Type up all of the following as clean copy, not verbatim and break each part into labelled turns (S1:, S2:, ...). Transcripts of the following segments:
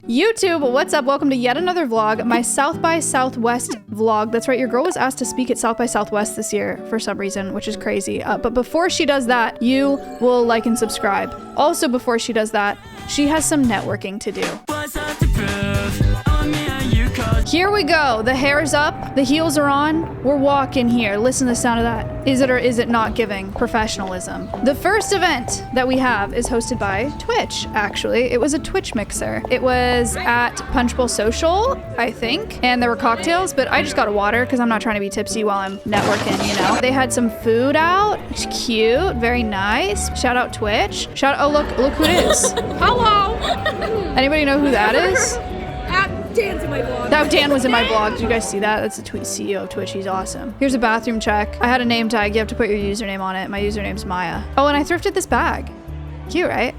S1: YouTube, what's up? Welcome to yet another vlog, my South by Southwest vlog. That's right, your girl was asked to speak at South by Southwest this year for some reason, which is crazy. But before she does that, you will like and subscribe. Also, before she does that, she has some networking to do. Here we go. The hair's up, the heels are on. We're walking here. Listen to the sound of that. Is it or is it not giving professionalism? The first event that we have is hosted by Twitch, actually. It was a Twitch mixer. It was at Alveus Social, I think, and there were cocktails, but I just got a water because I'm not trying to be tipsy while I'm networking, you know? They had some food out. It's cute, very nice. Shout out Twitch. Oh, look who it is.
S2: Hello.
S1: Anybody know who that is?
S2: Dan's in my vlog.
S1: That Dan was in my vlog. Did you guys see that? That's the CEO of Twitch. He's awesome. Here's a bathroom check. I had a name tag. You have to put your username on it. My username's Maya. Oh, and I thrifted this bag. Cute, right?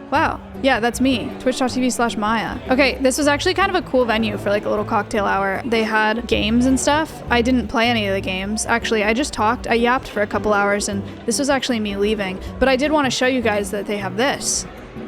S1: Wow. Yeah, that's me. Twitch.tv/Maya. Okay, this was actually kind of a cool venue for like a little cocktail hour. They had games and stuff. I didn't play any of the games. Actually, I just talked. I yapped for a couple hours and this was actually me leaving. But I did want to show you guys that they have this.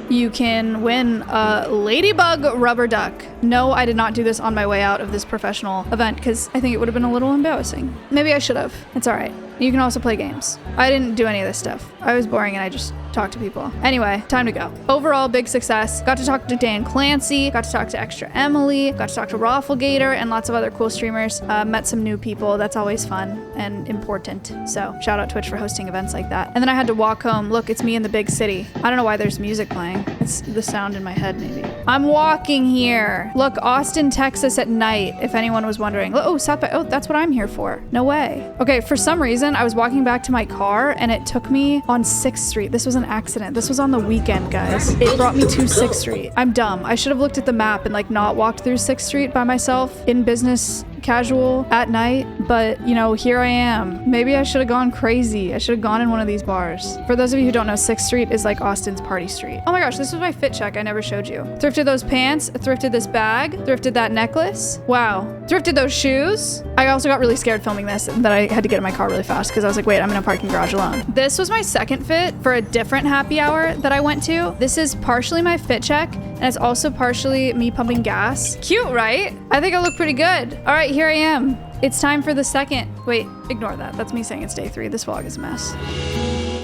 S1: You can win a ladybug rubber duck. No, I did not do this on my way out of this professional event because I think it would have been a little embarrassing. Maybe I should have. It's all right. You can also play games. I didn't do any of this stuff. I was boring and I just talked to people. Anyway, time to go. Overall, big success. Got to talk to Dan Clancy, got to talk to Extra Emily, got to talk to Rafflegator and lots of other cool streamers. Met some new people. That's always fun and important. So shout out Twitch for hosting events like that. And then I had to walk home. Look, it's me in the big city. I don't know why there's music playing. It's the sound in my head, maybe. I'm walking here. Look, Austin, Texas at night, if anyone was wondering. Oh, South by, oh, that's what I'm here for. No way. Okay, for some reason, I was walking back to my car and it took me on 6th Street. This was an accident. This was on the weekend, guys. It brought me to 6th Street. I'm dumb. I should have looked at the map and like not walked through 6th Street by myself in business casual at night, but you know, here I am. Maybe I should have gone crazy. I should have gone in one of these bars. For those of you who don't know, 6th Street is like Austin's party street. Oh my gosh, this was my fit check. I never showed you. Thrifted those pants, thrifted this bag, thrifted that necklace. Wow. Thrifted those shoes. I also got really scared filming this that I had to get in my car really fast because I was like, wait, I'm in a parking garage alone. This was my second fit for a different happy hour that I went to. This is partially my fit check and it's also partially me pumping gas. Cute, right? I think I look pretty good. All right, here I am. It's time for the second. Wait, ignore that. That's me saying it's day 3. This vlog is a mess.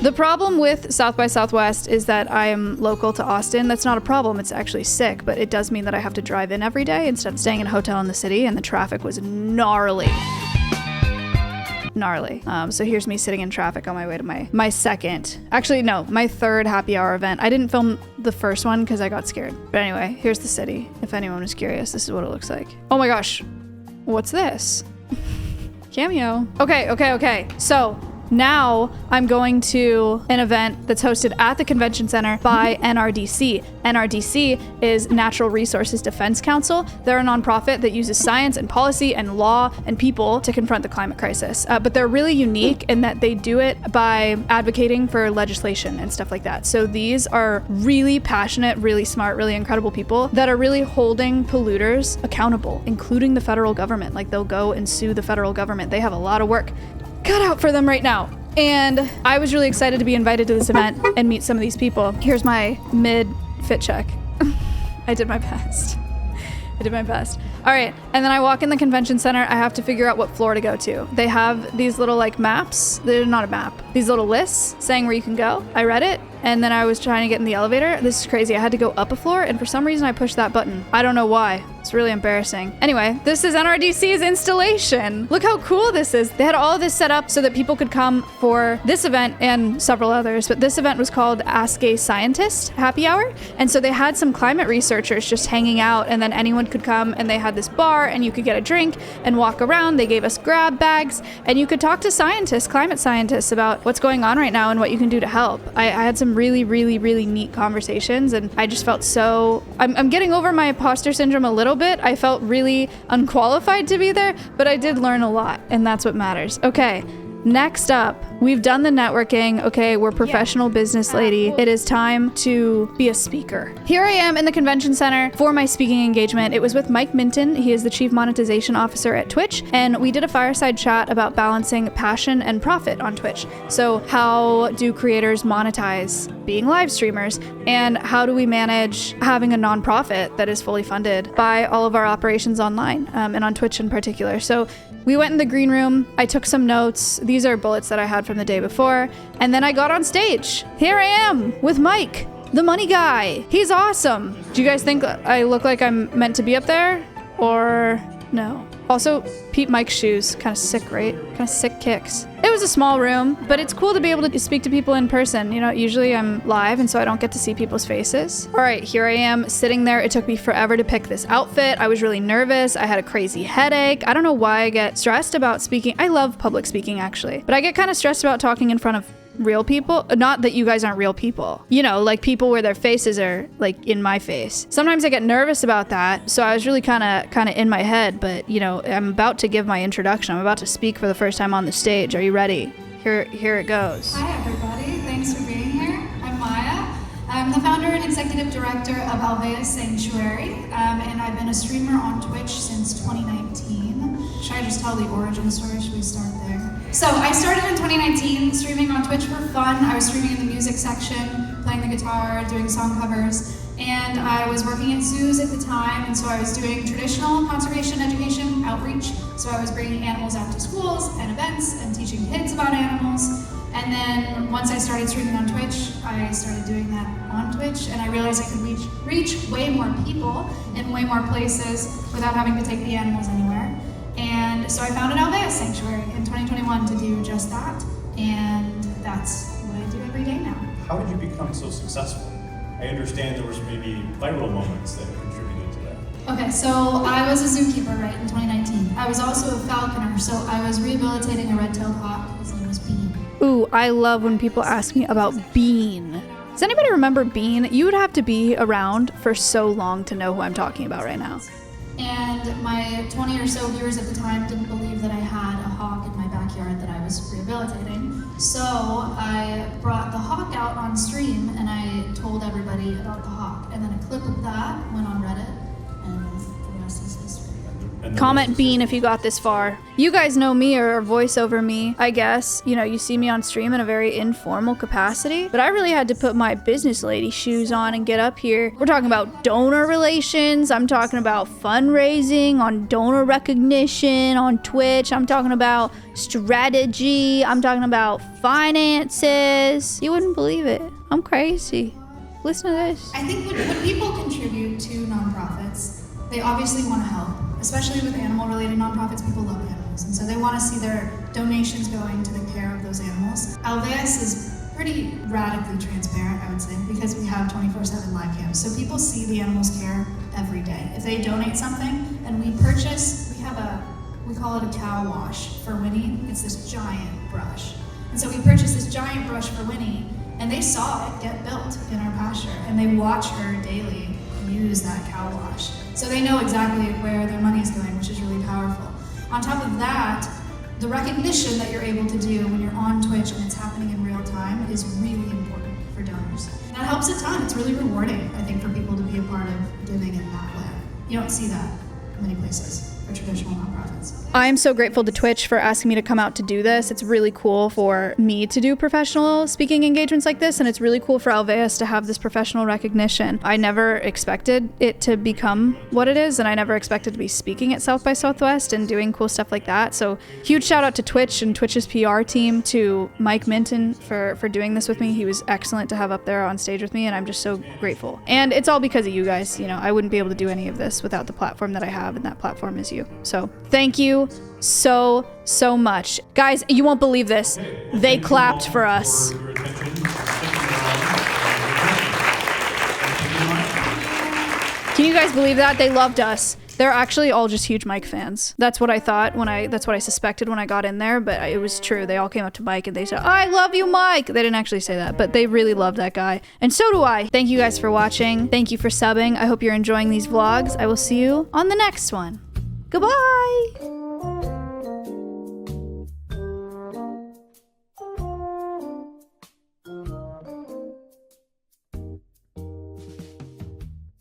S1: The problem with South by Southwest is that I am local to Austin. That's not a problem. It's actually sick, but it does mean that I have to drive in every day instead of staying in a hotel in the city, and the traffic was gnarly. Gnarly. So here's me sitting in traffic on my way to my second, actually no, my third happy hour event. I didn't film the first one because I got scared. But anyway, here's the city. If anyone was curious, this is what it looks like. Oh my gosh, what's this? Cameo. Okay. So now I'm going to an event that's hosted at the convention center by NRDC. NRDC is Natural Resources Defense Council. They're a nonprofit that uses science and policy and law and people to confront the climate crisis. But they're really unique in that they do it by advocating for legislation and stuff like that. So these are really passionate, really smart, really incredible people that are really holding polluters accountable, including the federal government. Like they'll go and sue the federal government. They have a lot of work cut out for them right now. And I was really excited to be invited to this event and meet some of these people. Here's my mid fit check. I did my best. All right, and then I walk in the convention center. I have to figure out what floor to go to. They have these little like maps. They're not a map. These little lists saying where you can go. I read it, and then I was trying to get in the elevator. This is crazy. I had to go up a floor, and for some reason I pushed that button. I don't know why. It's really embarrassing. Anyway, this is NRDC's installation. Look how cool this is. They had all of this set up so that people could come for this event and several others, but this event was called Ask a Scientist Happy Hour. And so they had some climate researchers just hanging out, and then anyone could come, and they had this bar, and you could get a drink and walk around. They gave us grab bags, and you could talk to scientists, climate scientists, about what's going on right now and what you can do to help. I had some really neat conversations, and I just felt so... I'm getting over my imposter syndrome a little bit. I felt really unqualified to be there, but I did learn a lot, and that's what matters. Okay, next up, We've done the networking. Okay, we're professional business lady. It is time to be a speaker. Here I am in the convention center for my speaking engagement. It was with Mike Minton. He is the Chief Monetization Officer at Twitch, and we did a fireside chat about balancing passion and profit on Twitch. So how do creators monetize being live streamers, and how do we manage having a nonprofit that is fully funded by all of our operations online, and on Twitch in particular. So we went in the green room. I took some notes. These are bullets that I had from the day before. And then I got on stage. Here I am with Mike, the money guy. He's awesome. Do you guys think I look like I'm meant to be up there? Or no? Also, Pete Mike's shoes. Kind of sick, right? Kind of sick kicks. It was a small room, but it's cool to be able to speak to people in person. You know, usually I'm live, and so I don't get to see people's faces. All right, here I am sitting there. It took me forever to pick this outfit. I was really nervous. I had a crazy headache. I don't know why I get stressed about speaking. I love public speaking, actually, but I get kind of stressed about talking in front of real people. Not that you guys aren't real people, you know, like people where their faces are like in my face. Sometimes I get nervous about that, so I was really kind of in my head. But you know, I'm about to give my introduction. I'm about to speak for the first time on the stage. Are you ready? Here it goes.
S3: Hi everybody, thanks for being here. I'm Maya. I'm the founder and executive director of Alveus Sanctuary, and I've been a streamer on Twitch since 2019. Should I just tell the origin story? Should we start there? So I started in 2019 streaming on Twitch for fun. I was streaming in the music section, playing the guitar, doing song covers, and I was working at zoos at the time, and so I was doing traditional conservation education outreach. So I was bringing animals out to schools and events and teaching kids about animals. And then once I started streaming on Twitch, I started doing that on Twitch, and I realized I could reach way more people in way more places without having to take the animals anywhere. And so I founded Alveus Sanctuary in 2021 to do just that, and that's what I do every day now.
S4: How did you become so successful? I understand there was maybe viral moments that contributed to that.
S3: Okay, so I was a zookeeper, right, in 2019. I was also a falconer, so I was rehabilitating a red-tailed hawk. His name was Bean.
S1: Ooh, I love when people ask me about Bean. Does anybody remember Bean? You would have to be around for so long to know who I'm talking about right now.
S3: And my 20 or so viewers at the time didn't believe that I had a hawk in my backyard that I was rehabilitating. So I brought the hawk out on stream and I told everybody about the hawk. And then a clip of that went on Reddit, and the rest is history.
S1: Comment Bean if you got this far. You guys know me or voice over me, I guess. You know, you see me on stream in a very informal capacity, but I really had to put my business lady shoes on and get up here. We're talking about donor relations. I'm talking about fundraising on donor recognition on Twitch. I'm talking about strategy. I'm talking about finances. You wouldn't believe it. I'm crazy. Listen to this.
S3: I think when people contribute to nonprofits, they obviously want to help. Especially with animal-related nonprofits, people love animals, and so they want to see their donations going to the care of those animals. Alveus is pretty radically transparent, I would say, because we have 24/7 live cams. So people see the animals' care every day. If they donate something and we purchase, we call it a cow wash for Winnie. It's this giant brush. And so we purchased this giant brush for Winnie, and they saw it get built in our pasture, and they watch her daily use that cow wash. So they know exactly where their money is going, which is really powerful. On top of that, the recognition that you're able to do when you're on Twitch and it's happening in real time is really important for donors. And that helps a ton. It's really rewarding, I think, for people to be a part of giving in that way. You don't see that many places for traditional nonprofits.
S1: I am so grateful to Twitch for asking me to come out to do this. It's really cool for me to do professional speaking engagements like this, and it's really cool for Alveus to have this professional recognition. I never expected it to become what it is, and I never expected to be speaking at South by Southwest and doing cool stuff like that. So huge shout out to Twitch and Twitch's PR team, to Mike Minton for doing this with me. He was excellent to have up there on stage with me, and I'm just so grateful. And it's all because of you guys. You know, I wouldn't be able to do any of this without the platform that I have, and that platform is you. So thank you so much. Guys, you won't believe this. They clapped for us. Can you guys believe that? They loved us. They're actually all just huge Mike fans. That's what I thought that's what I suspected when I got in there, but it was true. They all came up to Mike and they said, "I love you, Mike." They didn't actually say that, but they really love that guy. And so do I. Thank you guys for watching. Thank you for subbing. I hope you're enjoying these vlogs. I will see you on the next one. Goodbye.